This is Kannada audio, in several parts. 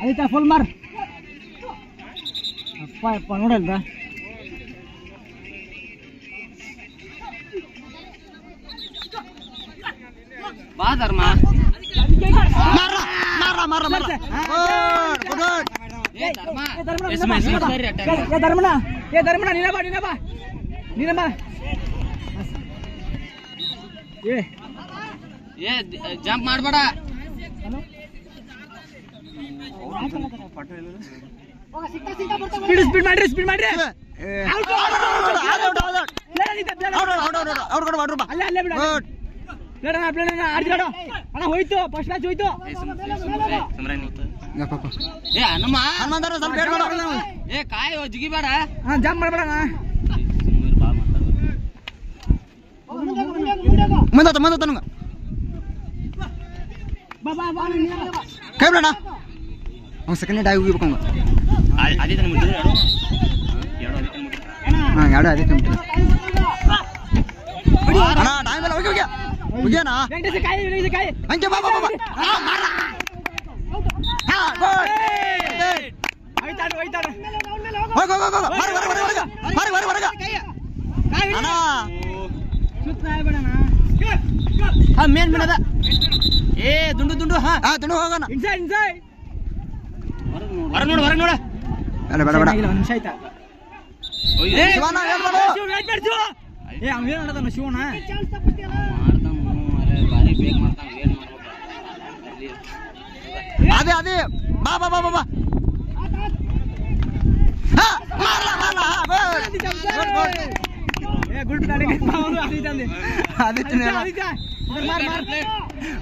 ಆಯ್ತಾ ಫುಲ್ ಮಾರ್ ಅಪ್ಪ ಅಪ್ಪ ನೋಡಲ್ದ ಬಾ ಧರ್ಮ ಧರ್ಮಣ ನೀನ ಬಾ ಜಂಪ್ ಮಾಡ್ಬೇಡ ಸ್ಪೀಡ್ ಮಾಡ್ರಿ ಅಣ್ಣ ಹೋಯ್ತು ಫಸ್ಟ್ ಮ್ಯಾಚ್ ಹೋಯ್ತು ಕಾಯಿ ಜಿಗಿಬೇಡ ಜಂಪ್ ಮಾಡ್ಬೇಡ ಮುಂದತ್ತ ನಂಗ ಕೈ ಬಿಡಣ ಅವ್ನು ಸೆಕೆಂಡ್ ಡೈ ಹೋಗಿಬೇಕು ಎರಡು ಅದೇ ತುಂಬಿಲ್ಲ ಅಣ್ಣ ಟೈಮ್ ಎಲ್ಲ ಹೋಗಿ ಹೋಗ್ಯಾನಾ ಹಂಗೆ ಬಾ ಮೇನ್ ಬಿಡದ ದುಂಡು ಹಾ ದುಂಡು ಹೋಗೋಣ ಹೊರಗ್ ನೋಡ ಅಲ್ಲ ಬೇಡ ಬೇಡ ಒಂದು ನಿಮಿಷ ಆಯ್ತಾ ಶಿವಣ್ಣ ಅದೇ ಬಾ ಬಾ ಬಾ ಬಾ ಬಾ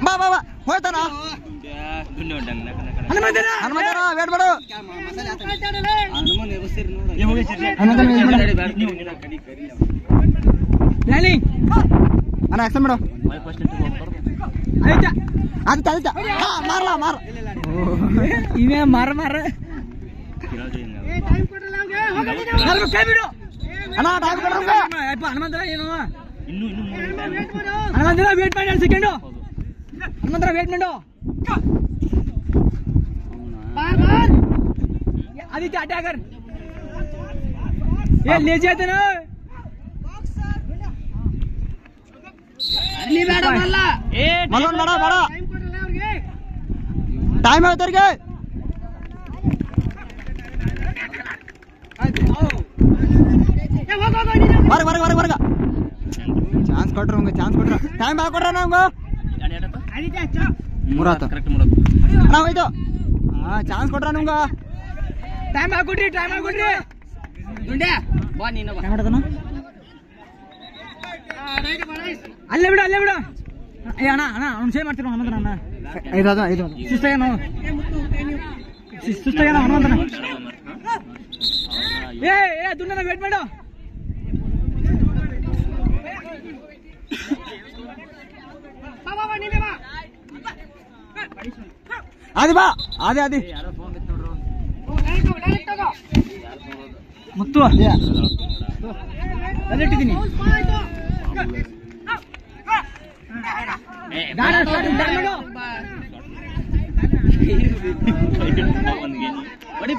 ಬಾ ಬಾ ಬಾ ಹೋಯ್ತಾನ ವೇಟ್ ಮಾಡು ಅಣ್ಣ ಆಕ್ಷನ್ ಮಾಡು ಆಯ್ತಾ ಮಾರ್ಲಾ ಮಾರ ಇವೇ ಮಾರ ಕೈ ಬಿಡು ಅಣ್ಣ ಟೈಮ್ ಕೊಡ್ರಂಗ ಹನುಮಂತರ ಏನು ಹನುಮಂತರ ವೇಟ್ ಮಾಡಿ 2 ಸೆಕೆಂಡು ಹನುಮಂತರ ವೇಟ್ ಮಾಡು ಆದಿತ್ಯ ಅಟ್ಯಾಕರ್ ಲೇಜಿ ಆಯ್ತಾನ ಮಲ್ಲೋನ್ ಬೇಡ ಟೈಮ್ ಆಯ್ತವ್ರಿಗೆ ವರ್ಗ ಚಾನ್ಸ್ ಕೊಟ್ರ ಟೈಮ್ ಹಾಕೊಡ್ರ ನಂಗೆ ಮೂರಾತ ನಾವು ಹೋಯ್ತು ಚಾನ್ಸ್ ಕೊಟ್ರ ನಮ್ಗ ಟೈಮ್ ಹಾಕೊಡ್ರಿ ದುಂಡ್ಯಾ ಬಾ ನೀನು ಬಾ ಅಲ್ಲೇ ಬಿಡು ಅಣ್ಣ ಅವ್ನು ಸೇವ್ ಮಾಡ್ತೀರ ಹನುಮಂತನ ಅಣ್ಣ ಐದು ಸುಸ್ತಾಗೇನು ಹನುಮಂತನ ದುಂಡನ ವೇಟ್ ಮಾಡು ಅದೇ ಬಾ ಅದೇ ಮುತ್ತು ಅಲ್ಲಿಟ್ಟಿದ್ದೀನಿ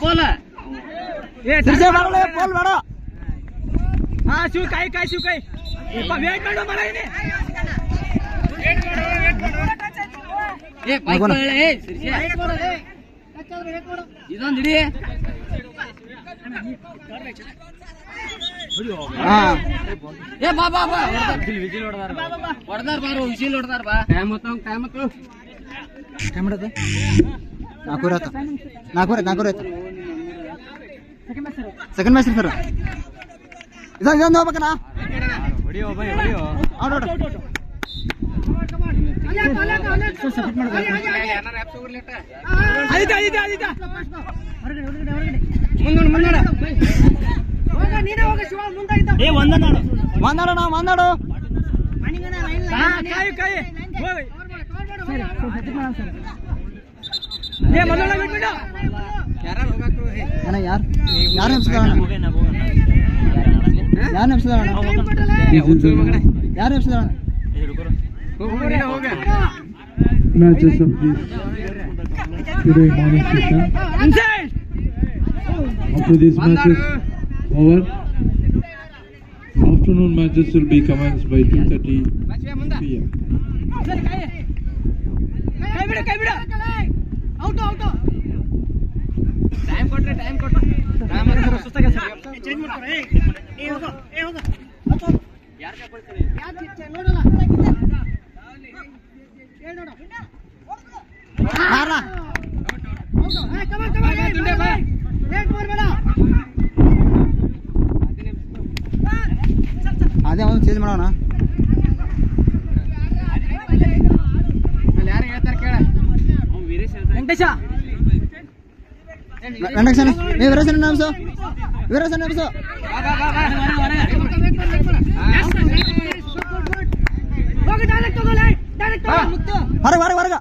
ಪೋಲ್ ಬೇಡ ಹಾ ಶಿವಕಾಯಿ ವೇಟ್ ಮಾಡು ಮರ ಇದೊಂದು ಹಿಡಿ ಬಾ ಹೊಡೆದಾರ ಬಾರು ವಿಸಿಲ್ ಹೊಡೆದಾರ ಬಾ ಟೈಮ್ ನಾಲ್ಕೂರ ಸೆಕೆಂಡ್ ಮ್ಯಾಚ್ ಸರ್ ಇದೊಂದು ಹೋಗ್ಬೇಕಣ್ಣ ಒಂದಾಡು ಯಾರು ಯಾರು ಎಬ್ಸಿದ matches of this today morning session. After these matches over, afternoon matches will be commenced by 2:30 p.m. ಅದೇ ಒಂದು ಚೇಂಜ್ ಮಾಡೋಣ. ಯಾರು ಹೇಳ್ತಾರೆ ಕೇಳ ವೆಂಕಟೇಶ ವೆಂಕಟೇಶನ್ ನೀ ವೀರೇಶನ್ ನಮ್ಸು ವೀರೇಶನ್ ನಮ್ಸು ಹೊರಗ ಹೊರಗ ಹೊರಗ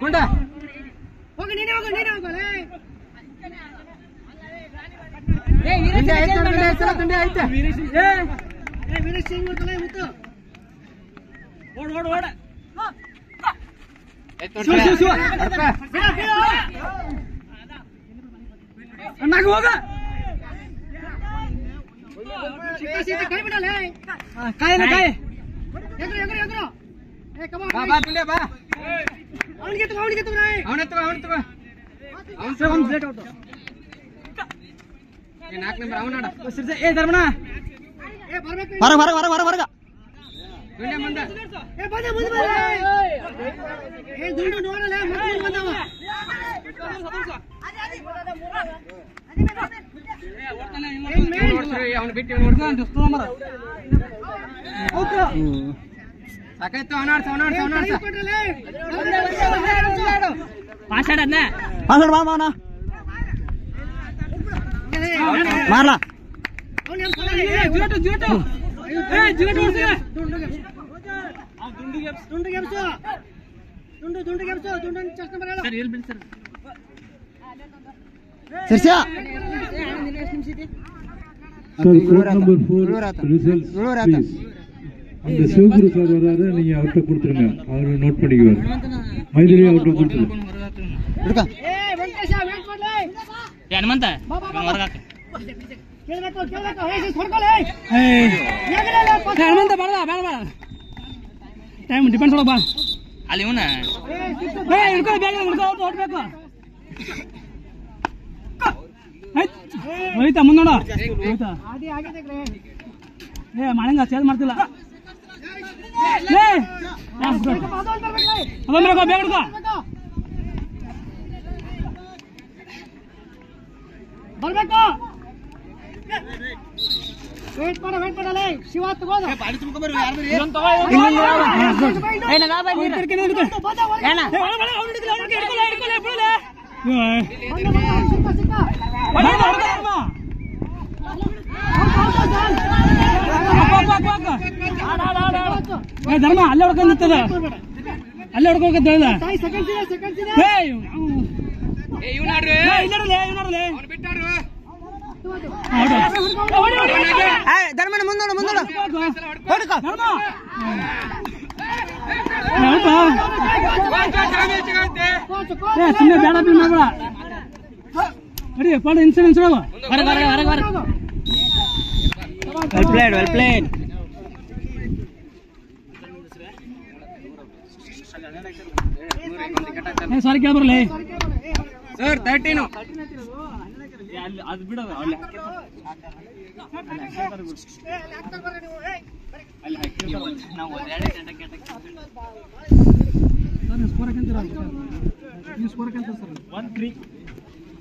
ಗುಂಡ ಹೋಗ ಕಾಯ ಕಾಯ ಏ ಧರ್ಮಣ್ಣ ಹೊರಗ ಹೊರಗ ಹೊರಗ ಹೊರಗ ಹೊರಗ ಸಾಕಾಯ್ತು ಮಾತಾಡದ್ನ ಮಾತಾಡ ಮಾವನ ಮಾರ್ಲಾ ಸಿರ್ಸ್ಯಾ Sir, court number 4 results please. அந்த சிவகுரு சார் வராரு, நீங்க அவர்கிட்ட கொடுத்துருங்க, அவரு நோட் பண்ணிக்குவாரு. மைதிரி அவர்கிட்ட கொடுத்துருங்க. ಹುಡುಕ ಹನುಮಂತ ಹನುಮಂತ ಬೇಡ ಬೇಡ ಬೇಡ ಟೈಮ್ ಡಿಪೆಂಡ್ಸ್ ಒಳಗೆ ಬಾ ಅಲ್ಲಿ ಇವನ ಹಿಡ್ಕೊ ಬೇಗ ಹೊಡ್ಬೇಕು ಹೋಯ್ತಾ ಮುಂದೋಡ ಹೋಯ್ತಾ ಏ ಮಾಡಂಗ ಚೇಂಜ್ ಮಾಡ್ತಿಲ್ಲ ಬೇಗ ಹಿಡ್ಕೊ ಬರ್ಬೇಕು ವೇಟ್ ಮಾಡಲ್ಲ ಶಿವ ತಗೋದು ಧರ್ಮ ಅಲ್ಲೇ ಹೊಡ್ಕೊಂಡು ನಿಂತದ ಅಲ್ಲೇ ಹೊಡ್ಕೋಕಲ್ಲ ಧರ್ಮಣ್ಣ ಮುಂದೋಡು ಮುಂದೋಡು ಸುಮ್ಮನೆ ಬೇಡ ಮಾಡ್ಬೇಡ ಅಡಿ ಪಾಡ insurance well played well played sorry ಕೇಳ್ಬರ್ಲಿ ಸರ್ 13 ಅದು ಬಿಡ ಸ್ಕೋರ್ ಹಾಕಂತೀರ ನೀವು ಸ್ಕೋರ್ ಹಾಕಂತೀರ ಸರ್ 1-3